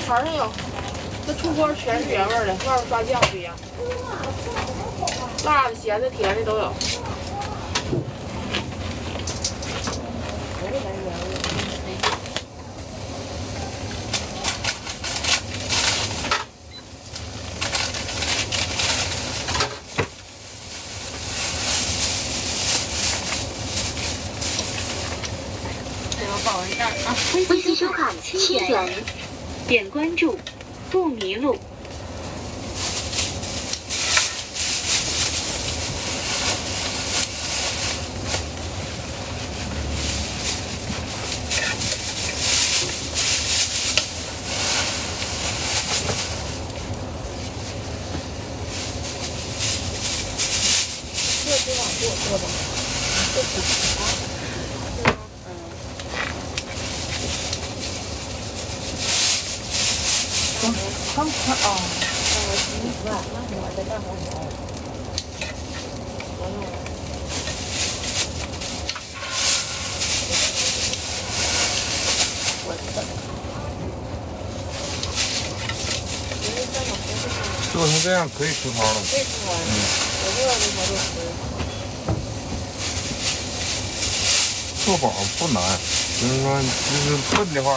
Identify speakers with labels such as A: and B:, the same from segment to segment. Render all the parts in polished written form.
A: 盘上有，这出锅全是原味的，外面抓酱不一样，辣的、咸的、甜的都有。
B: 保温袋啊！微信收款7元，点关注，不迷路。
A: 这今晚给我做的，这是啊。看啊，那再干活。
C: 做成这样可以出汤了。
A: 可以出汤，我这个为啥都吃？
C: 做饱不难，就是说，就是笨的话，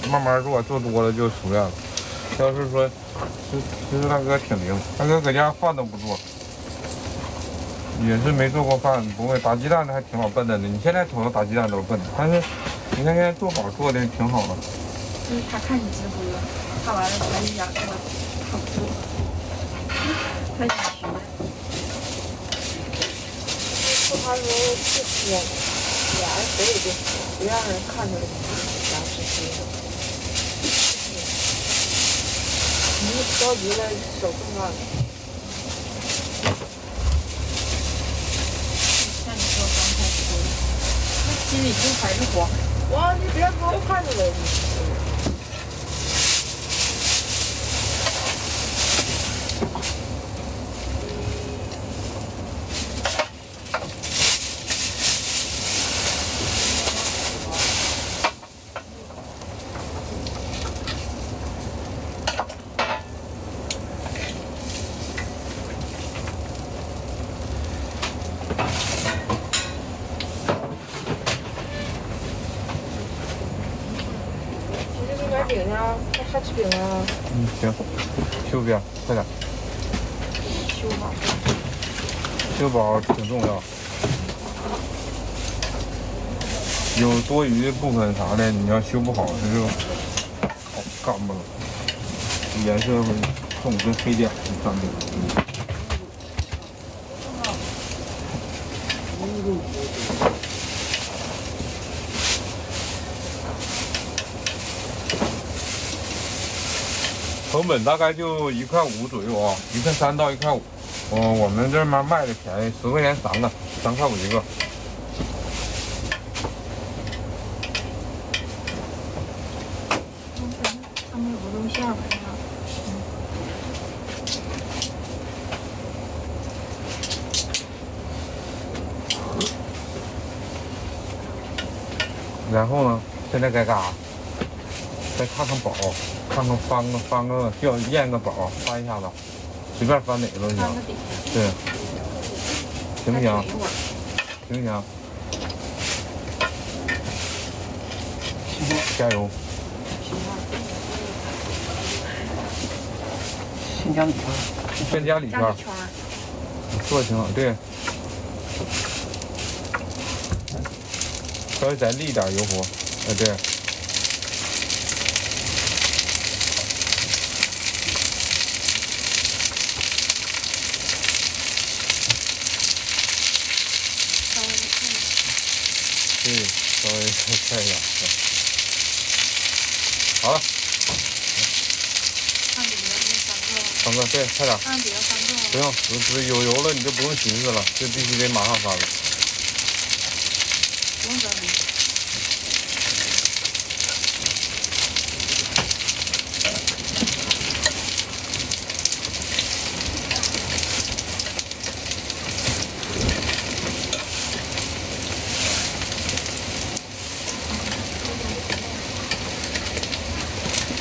C: 慢慢做，做多了就熟练了。要是说，其实大哥挺灵，大哥搁家饭都不做，也是没做过饭，不会打鸡蛋的还挺好笨的呢。你现在瞅着打鸡蛋都是笨的，但是你看现在做饱做的挺好的。
A: 就是他看你直播，看完了他就想这个好做，他想学。做他时候不贴，脸谁也不让人看出来你家是贴的。你一着急了，手更乱了。像你说刚开始做，那心里就还是慌。哇，你别说看出来你。买饼去啊？还吃饼啊？
C: 行，修边，快点。
A: 修好。
C: 修饱挺重要。有多余的部分啥的，你要修不好，它就好干巴了，颜色会重，跟黑点上去。成本大概就1.5块左右啊，1.3块到1.5块。我们这边卖的便宜，10块钱3个，3.5块一个。
A: 他们有个肉馅儿吧？
C: 然后呢？现在该干啥？再看看宝，看看翻个验个宝，翻一下子，随便翻哪个都行。对，行不行？行不行？加油！
D: 先加里圈。
C: 先加里圈。做的挺好，对。稍微再沥一点油壶，对。对，稍微快一点。好了。
A: 看底下那
C: 3个，对，快点。
A: 看底下3个。
C: 不用，有油了你就不用寻思了，就必须得马上翻了。